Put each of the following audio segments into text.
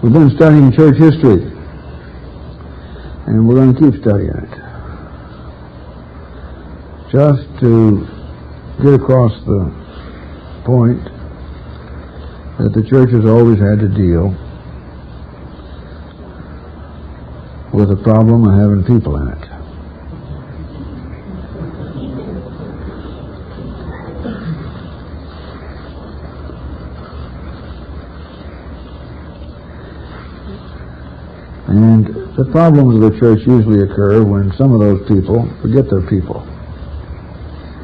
We've been studying church history, and we're going to keep studying it. Just to get across the point that the church has always had to deal with the problem of having people in it. And the problems of the church usually occur when some of those people forget they're people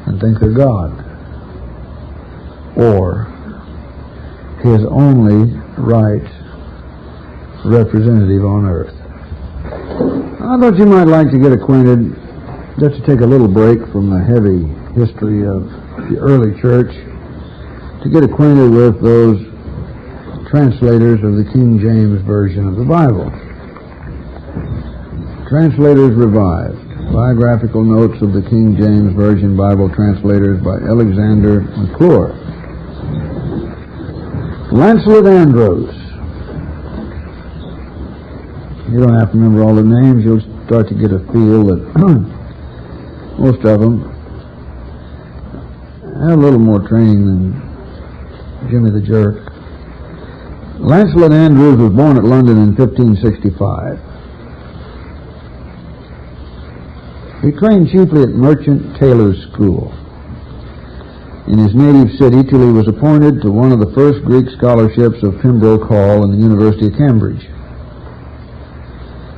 and think they're God, or His only right representative on earth. I thought you might like to get acquainted, just to take a little break from the heavy history of the early church, to get acquainted with those translators of the King James Version of the Bible. Translators Revived, Biographical Notes of the King James Version Bible Translators by Alexander McClure. Lancelot Andrews. You don't have to remember all the names. You'll start to get a feel that most of them have a little more training than Jimmy the Jerk. Lancelot Andrews was born at London in 1565. He trained chiefly at Merchant Taylor's School in his native city till he was appointed to one of the first Greek scholarships of Pembroke Hall in the University of Cambridge.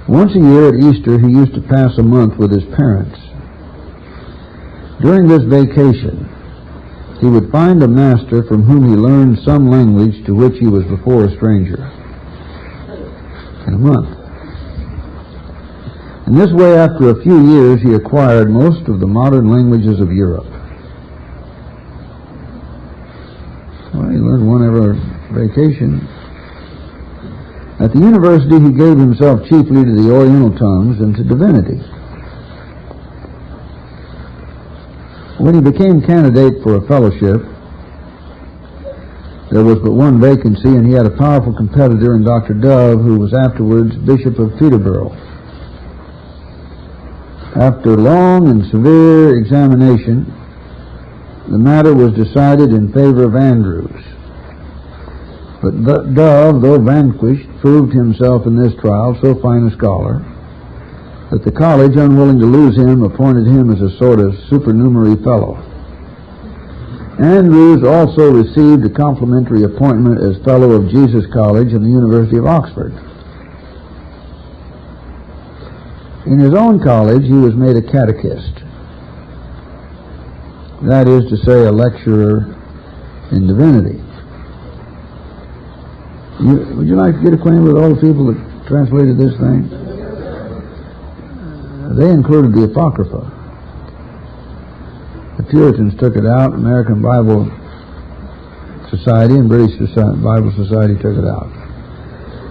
Once a year at Easter, he used to pass a month with his parents. During this vacation, he would find a master from whom he learned some language to which he was before a stranger. In a month. In this way, after a few years, he acquired most of the modern languages of Europe. Well, he learned one every vacation. At the university, he gave himself chiefly to the Oriental tongues and to divinity. When he became candidate for a fellowship, there was but one vacancy, and he had a powerful competitor in Dr. Dove, who was afterwards Bishop of Peterborough. After long and severe examination, the matter was decided in favor of Andrews. But Dove, though vanquished, proved himself in this trial so fine a scholar that the college, unwilling to lose him, appointed him as a sort of supernumerary fellow. Andrews also received a complimentary appointment as Fellow of Jesus College in the University of Oxford. In his own college, he was made a catechist. That is to say, a lecturer in divinity. Would you like to get acquainted with all the people that translated this thing? They included the Apocrypha. The Puritans took it out. American Bible Society and British Bible Society took it out.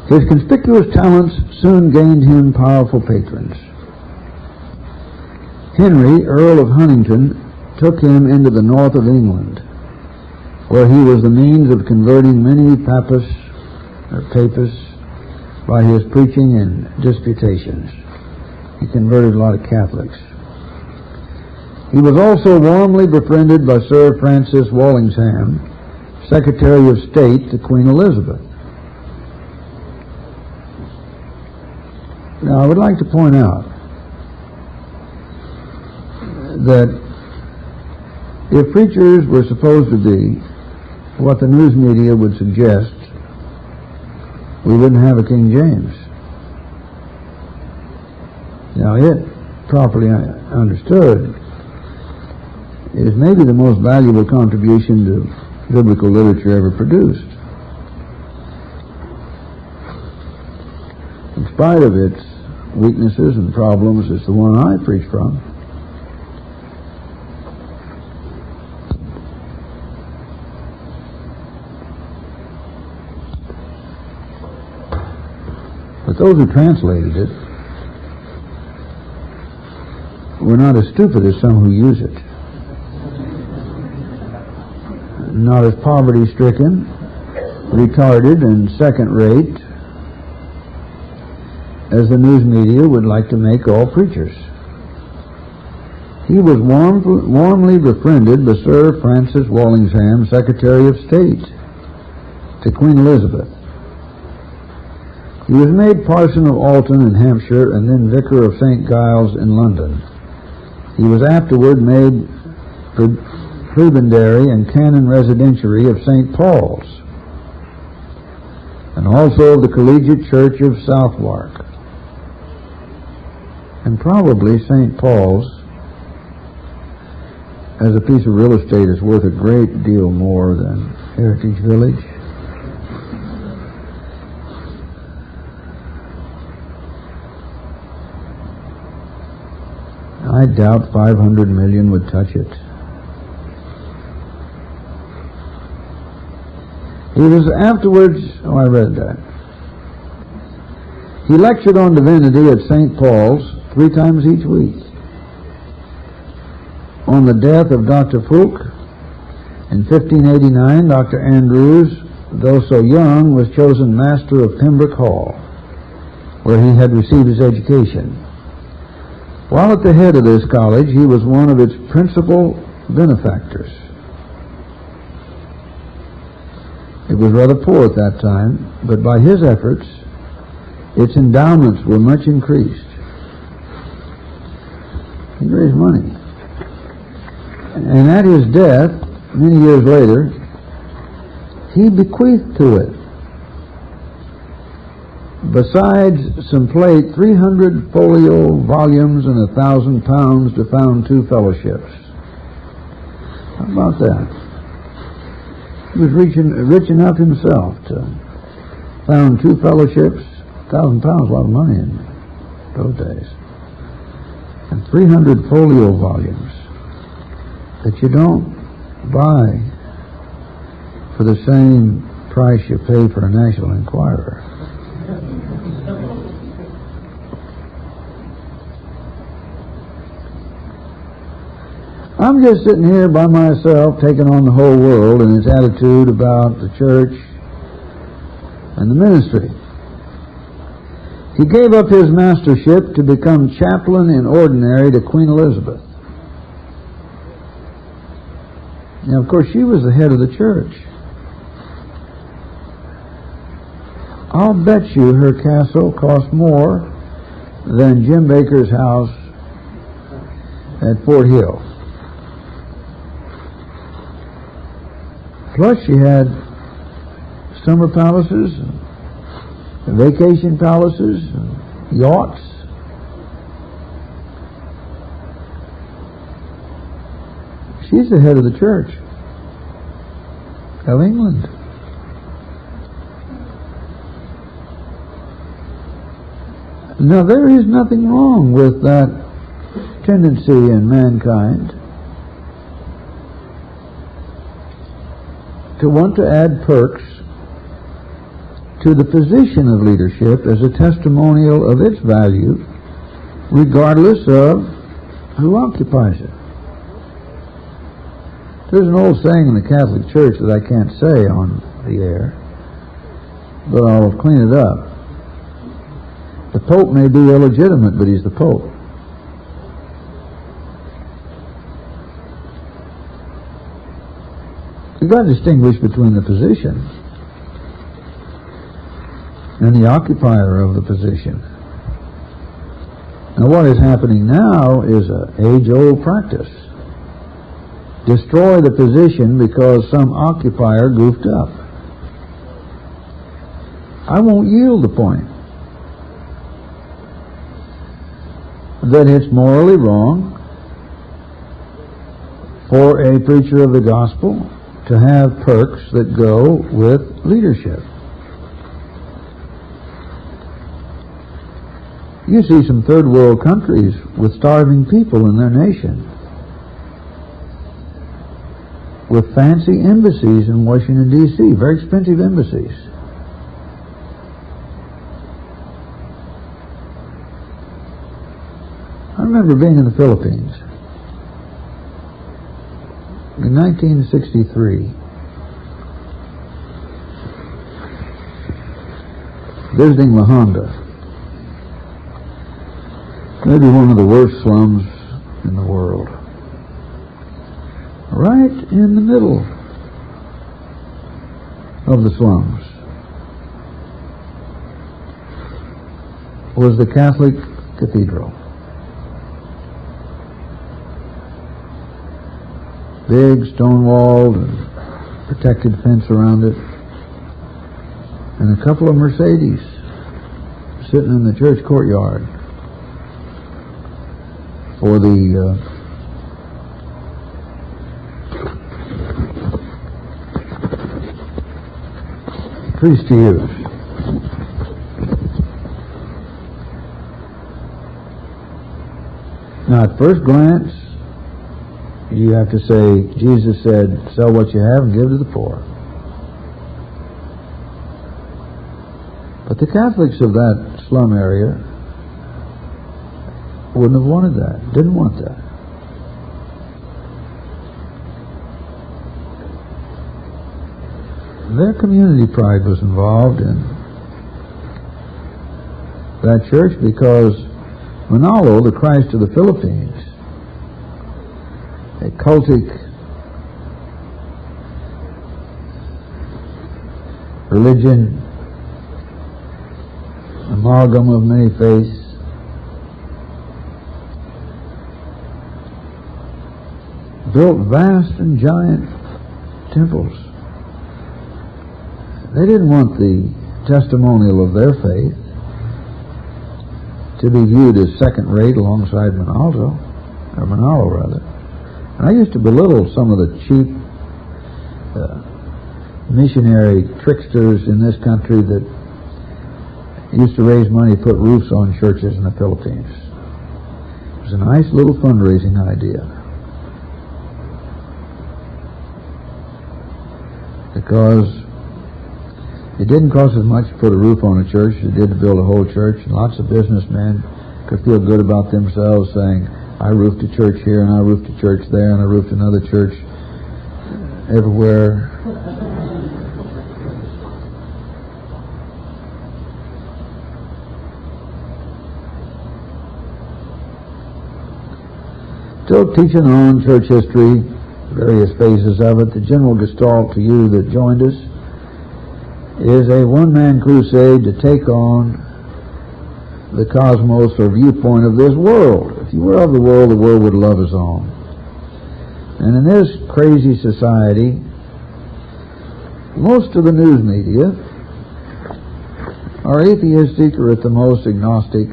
His conspicuous talents soon gained him powerful patrons. Henry, Earl of Huntingdon, took him into the north of England, where he was the means of converting many papists by his preaching and disputations. He converted a lot of Catholics. He was also warmly befriended by Sir Francis Walsingham, Secretary of State to Queen Elizabeth. Now, I would like to point out that if preachers were supposed to be what the news media would suggest, we wouldn't have a King James. Now, it, properly understood, is maybe the most valuable contribution to biblical literature ever produced. In spite of its weaknesses and problems, it's the one I preach from. But those who translated it were not as stupid as some who use it. Not as poverty-stricken, retarded and second-rate as the news media would like to make all preachers. He was warmly befriended by Sir Francis Walsingham, Secretary of State to Queen Elizabeth. He was made parson of Alton in Hampshire and then vicar of St. Giles in London. He was afterward made prebendary and canon residentiary of St. Paul's and also of the Collegiate Church of Southwark. And probably St. Paul's as a piece of real estate is worth a great deal more than Heritage Village. I doubt 500 million would touch it. He was afterwards, I read that. He lectured on divinity at St. Paul's 3 times each week. On the death of Dr. Fulk in 1589, Dr. Andrews, though so young, was chosen master of Pembroke Hall, where he had received his education. While at the head of this college, he was one of its principal benefactors. It was rather poor at that time, but by his efforts, its endowments were much increased. He raised money. And at his death, many years later, he bequeathed to it, besides some plate, 300 folio volumes and £1,000 to found 2 fellowships. How about that? He was rich enough himself to found 2 fellowships, £1,000, a lot of money in those days, and 300 folio volumes that you don't buy for the same price you pay for a National Enquirer. I'm just sitting here by myself, taking on the whole world and its attitude about the church and the ministry. He gave up his mastership to become chaplain in ordinary to Queen Elizabeth. Now, of course, she was the head of the church. I'll bet you her castle cost more than Jim Baker's house at Fort Hill. Plus, she had summer palaces, and vacation palaces, and yachts. She's the head of the church of England. Now, there is nothing wrong with that tendency in mankind to want to add perks to the position of leadership as a testimonial of its value, regardless of who occupies it. There's an old saying in the Catholic Church that I can't say on the air, but I'll clean it up. The Pope may be illegitimate, but he's the Pope. You've got to distinguish between the position and the occupier of the position. Now, what is happening now is an age-old practice. Destroy the position because some occupier goofed up. I won't yield the point that it's morally wrong for a preacher of the gospel to have perks that go with leadership. You see some third world countries with starving people in their nation, with fancy embassies in Washington, D.C., very expensive embassies. I remember being in the Philippines in 1963. visiting Lahonda. Maybe one of the worst slums in the world. Right in the middle of the slums was the Catholic Cathedral. Big stone-walled and protected fence around it, and a couple of Mercedes sitting in the church courtyard for the priest to use. Now, at first glance, you have to say, Jesus said, sell what you have and give to the poor. But the Catholics of that slum area wouldn't have wanted that, didn't want that. Their community pride was involved in that church because Manalo, the Christ of the Philippines, a cultic religion, amalgam of many faiths, built vast and giant temples. They didn't want the testimonial of their faith to be viewed as second-rate alongside Manalo rather. And I used to belittle some of the cheap missionary tricksters in this country that used to raise money, put roofs on churches in the Philippines. It was a nice little fundraising idea. Because it didn't cost as much to put a roof on a church as it did to build a whole church, and lots of businessmen could feel good about themselves saying, I roofed a church here, and I roofed a church there, and I roofed another church everywhere. Still teaching on church history, various phases of it, the general gestalt to you that joined us is a one-man crusade to take on the cosmos or viewpoint of this world. If you were of the world would love us on. And in this crazy society, most of the news media are atheistic or at the most agnostic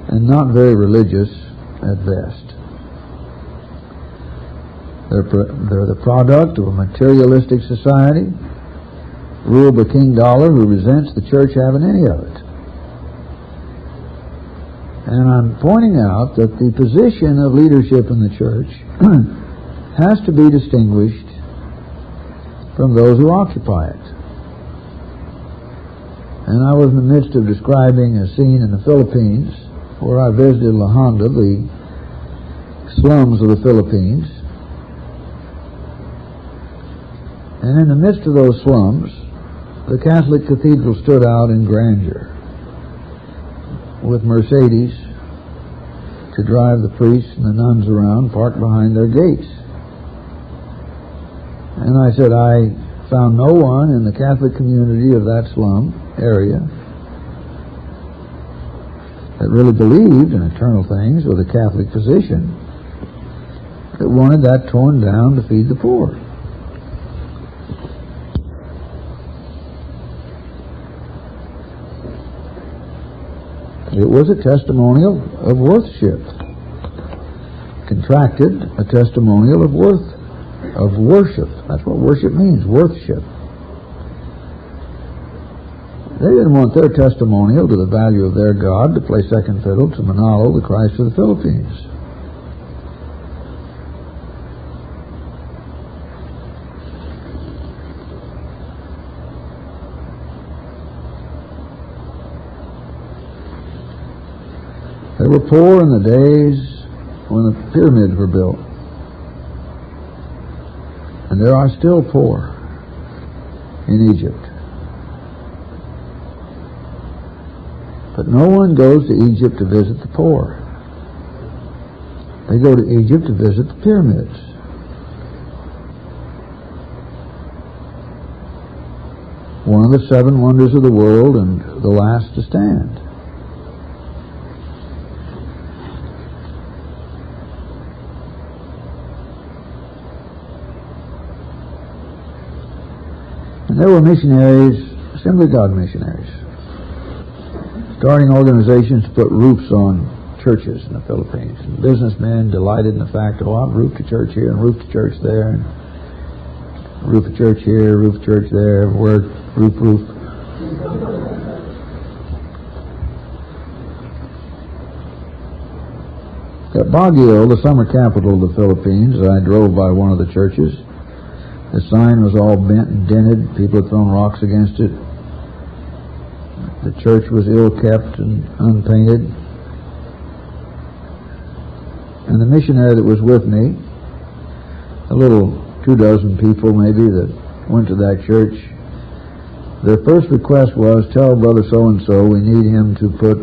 and not very religious at best. They're the product of a materialistic society ruled by King Dollar, who resents the church having any of it. And I'm pointing out that the position of leadership in the church has to be distinguished from those who occupy it. And I was in the midst of describing a scene in the Philippines where I visited Lahonda, the slums of the Philippines. And in the midst of those slums, the Catholic Cathedral stood out in grandeur, with Mercedes to drive the priests and the nuns around, parked behind their gates. And I said, I found no one in the Catholic community of that slum area that really believed in eternal things with a Catholic position that wanted that torn down to feed the poor. It was a testimonial of worthship. Contracted, a testimonial of worship. That's what worship means, worthship. They didn't want their testimonial to the value of their God to play second fiddle to Manalo, the Christ of the Philippines. They were poor in the days when the pyramids were built. And there are still poor in Egypt. But no one goes to Egypt to visit the poor. They go to Egypt to visit the pyramids. One of the 7 wonders of the world and the last to stand. And there were missionaries, Assembly of God missionaries, starting organizations to put roofs on churches in the Philippines. And businessmen delighted in the fact, oh, I've roofed a church here and roofed a church there, and roof a church here, roof a church there, word, roof. At Baguio, the summer capital of the Philippines, I drove by one of the churches. The sign was all bent and dented. People had thrown rocks against it. The church was ill-kept and unpainted. And the missionary that was with me, a little 24 people maybe that went to that church, their first request was, tell Brother so-and-so we need him to put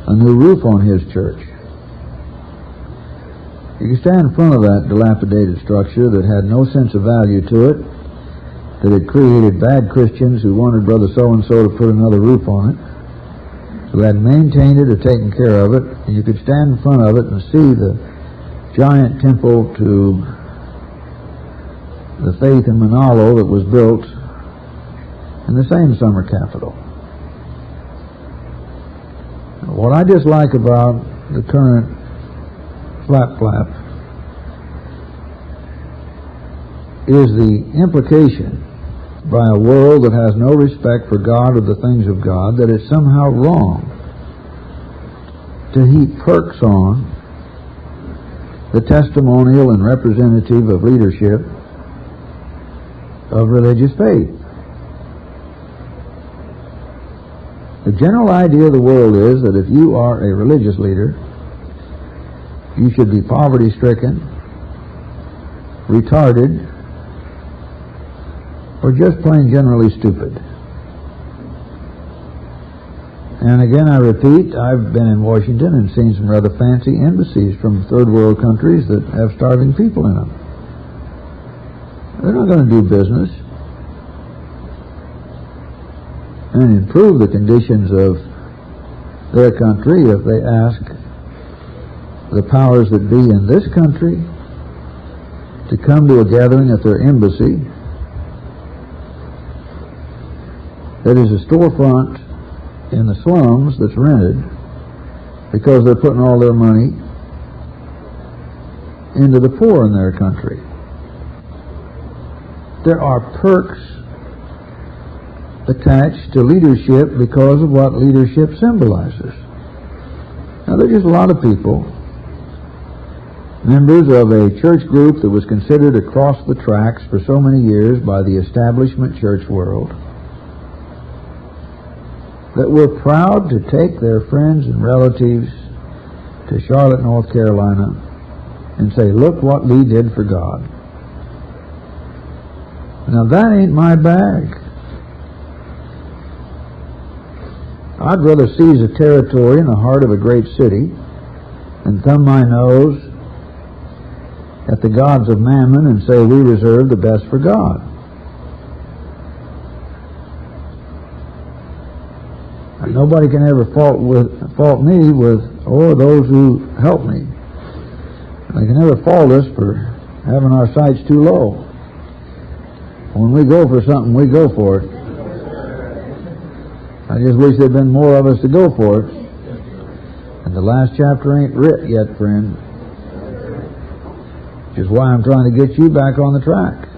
a new roof on his church. You could stand in front of that dilapidated structure that had no sense of value to it, that had created bad Christians who wanted Brother so-and-so to put another roof on it, who had maintained it or taken care of it, and you could stand in front of it and see the giant temple to the faith in Manalo that was built in the same summer capital. What I dislike about the current flap is the implication by a world that has no respect for God or the things of God that it's somehow wrong to heap perks on the testimonial and representative of leadership of religious faith. The general idea of the world is that if you are a religious leader, you should be poverty-stricken, retarded, or just plain generally stupid. And again, I repeat, I've been in Washington and seen some rather fancy embassies from third world countries that have starving people in them. They're not going to do business and improve the conditions of their country if they ask the powers that be in this country to come to a gathering at their embassy that is a storefront in the slums that's rented because they're putting all their money into the poor in their country. There are perks attached to leadership because of what leadership symbolizes. Now, there's just a lot of people, members of a church group that was considered across the tracks for so many years by the establishment church world, that were proud to take their friends and relatives to Charlotte, North Carolina and say, look what Lee did for God. Now that ain't my bag. I'd rather seize a territory in the heart of a great city and thumb my nose at the gods of Mammon and say we reserve the best for God. And nobody can ever fault me with, those who help me. They can never fault us for having our sights too low. When we go for something, we go for it. I just wish there'd been more of us to go for it. And the last chapter ain't writ yet, friend. Which is why I'm trying to get you back on the track.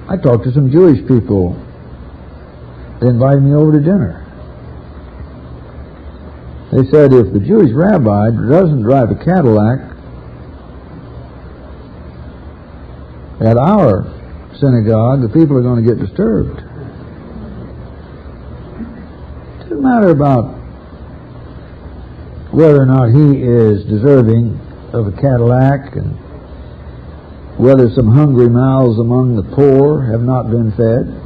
I talked to some Jewish people. They invited me over to dinner. They said if the Jewish rabbi doesn't drive a Cadillac at our synagogue, the people are going to get disturbed. It doesn't matter about whether or not he is deserving of a Cadillac and whether some hungry mouths among the poor have not been fed.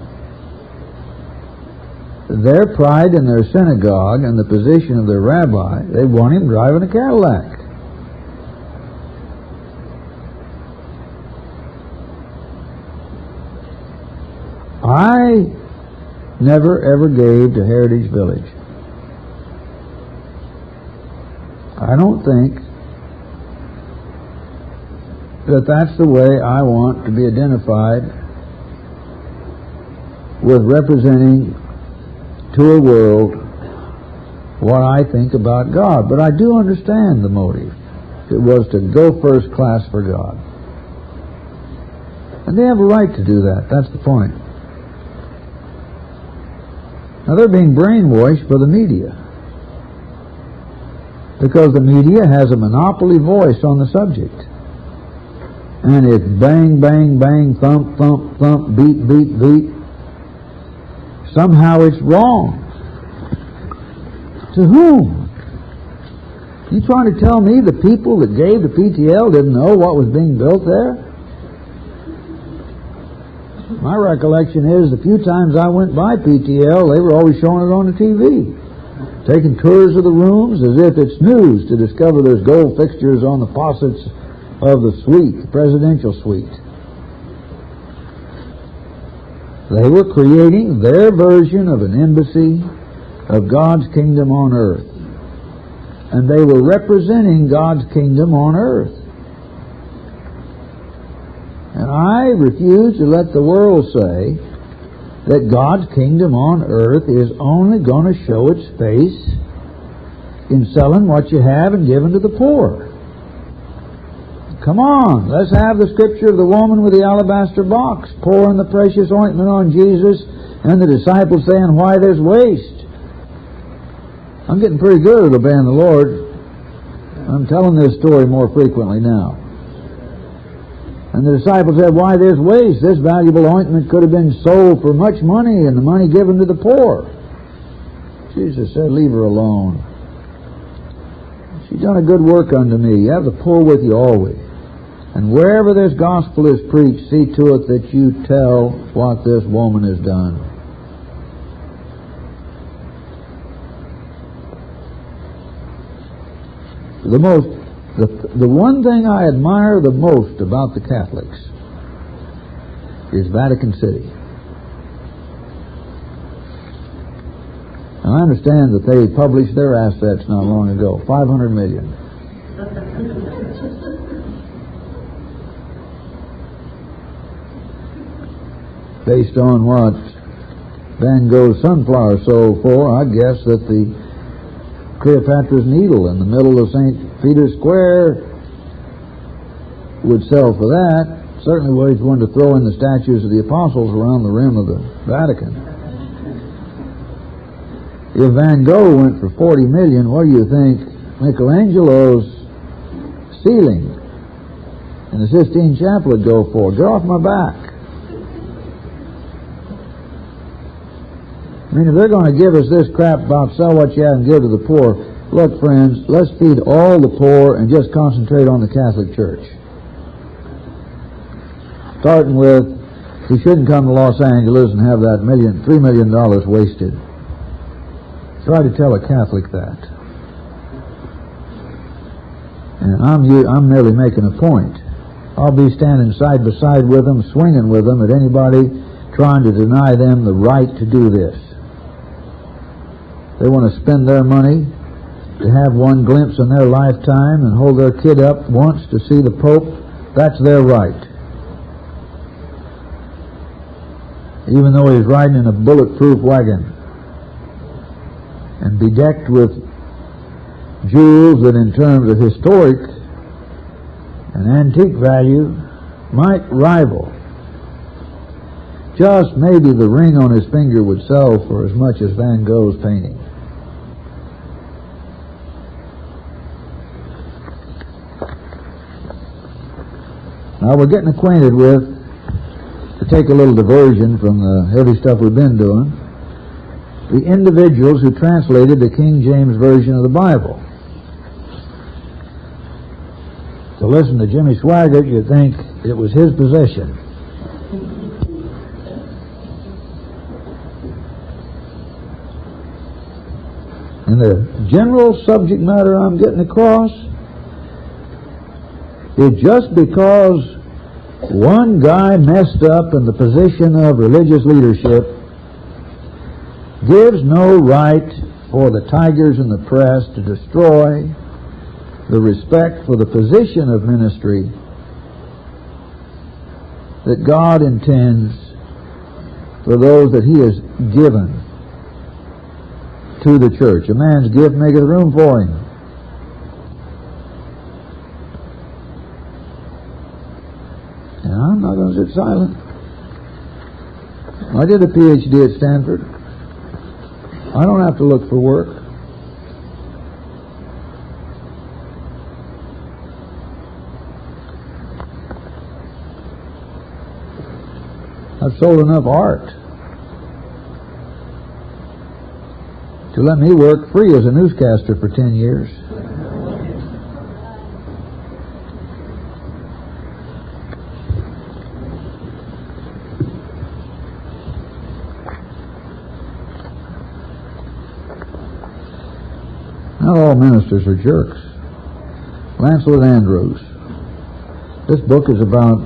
their pride in their synagogue and the position of their rabbi, they want him driving a Cadillac. I never ever gave to Heritage Village. I don't think that that's the way I want to be identified with representing to a world what I think about God. But I do understand the motive. It was to go first class for God. And they have a right to do that. That's the point. Now they're being brainwashed by the media, because the media has a monopoly voice on the subject. And it's bang, bang, bang, thump, thump, thump, beat, beat, beat. Somehow it's wrong. To whom? You trying to tell me the people that gave to PTL didn't know what was being built there? My recollection is the few times I went by PTL, they were always showing it on the TV. Taking tours of the rooms as if it's news to discover there's gold fixtures on the faucets of the suite, the presidential suite. They were creating their version of an embassy of God's kingdom on earth. And they were representing God's kingdom on earth. And I refuse to let the world say that God's kingdom on earth is only going to show its face in selling what you have and giving to the poor. Come on, let's have the scripture of the woman with the alabaster box pouring the precious ointment on Jesus and the disciples saying, why there's waste. I'm getting pretty good at obeying the Lord. I'm telling this story more frequently now. And the disciples said, why there's waste. This valuable ointment could have been sold for much money and the money given to the poor. Jesus said, leave her alone. She's done a good work unto me. You have the poor with you always. And wherever this gospel is preached, see to it that you tell what this woman has done. The one thing I admire the most about the Catholics is Vatican City. And I understand that they published their assets not long ago, $500 million. Based on what Van Gogh's sunflower sold for, I guess that the Cleopatra's Needle in the middle of St. Peter's Square would sell for that. Certainly was one to throw in the statues of the apostles around the rim of the Vatican. If Van Gogh went for $40 million, what do you think Michelangelo's ceiling in the Sistine Chapel would go for? Get off my back. I mean, if they're going to give us this crap about sell what you have and give to the poor, look, friends, let's feed all the poor and just concentrate on the Catholic Church. Starting with, he shouldn't come to Los Angeles and have that $3 million wasted. Try to tell a Catholic that. And I'm merely making a point. I'll be standing side by side with them, swinging with them at anybody trying to deny them the right to do this. They want to spend their money to have one glimpse in their lifetime and hold their kid up once to see the Pope. That's their right. Even though he's riding in a bulletproof wagon and bedecked with jewels that in terms of historic and antique value might rival. Just maybe the ring on his finger would sell for as much as Van Gogh's painting. Now we're getting acquainted with, to take a little diversion from the heavy stuff we've been doing, the individuals who translated the King James Version of the Bible. To listen to Jimmy Swaggart, you'd think it was his possession. And the general subject matter I'm getting across is just because one guy messed up in the position of religious leadership gives no right for the tigers in the press to destroy the respect for the position of ministry that God intends for those that He has given to the church. A man's gift maketh room for him. And I'm not going to sit silent. I did a PhD at Stanford. I don't have to look for work. I've sold enough art to let me work free as a newscaster for 10 years. Not all ministers are jerks. Lancelot Andrews. This book is about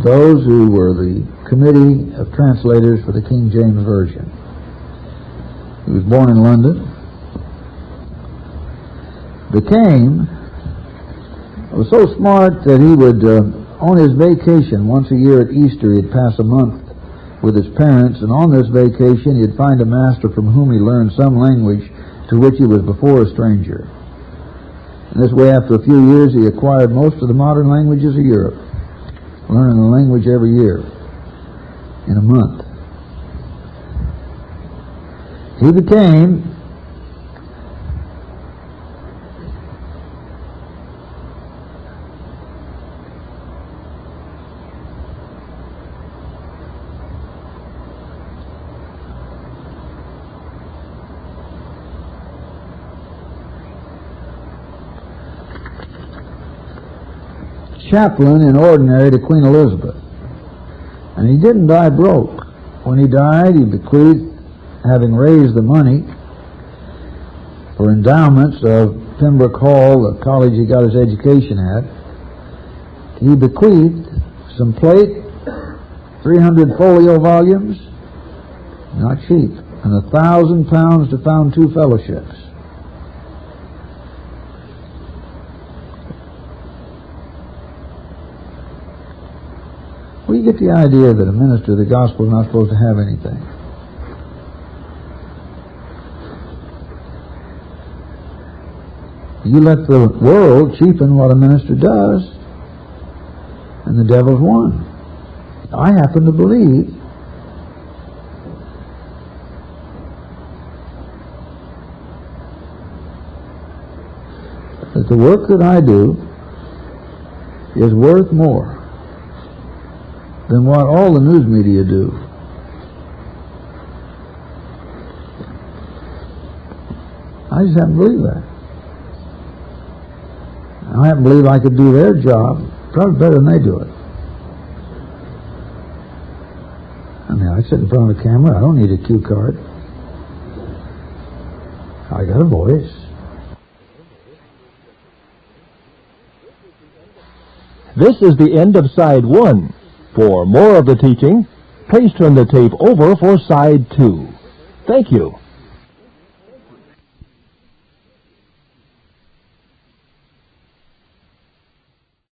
those who were the committee of translators for the King James Version. He was born in London. Was so smart that he would, on his vacation once a year at Easter, he'd pass a month with his parents, and on this vacation he'd find a master from whom he learned some language to which he was before a stranger. And this way, after a few years, he acquired most of the modern languages of Europe, learning a language every year in a month. He became chaplain in ordinary to Queen Elizabeth. And he didn't die broke. When he died, he bequeathed, having raised the money for endowments of Pembroke Hall, the college he got his education at, he bequeathed some plate, 300 folio volumes, not cheap, and £1,000 to found 2 fellowships. Well, you get the idea that a minister of the gospel is not supposed to have anything. You let the world cheapen what a minister does, and the devil's won. I happen to believe that the work that I do is worth more than what all the news media do. I just happen to believe that. I happen to believe I could do their job probably better than they do it. I mean, I sit in front of a camera. I don't need a cue card. I got a voice. This is the end of Side 1. For more of the teaching, please turn the tape over for Side 2. Thank you.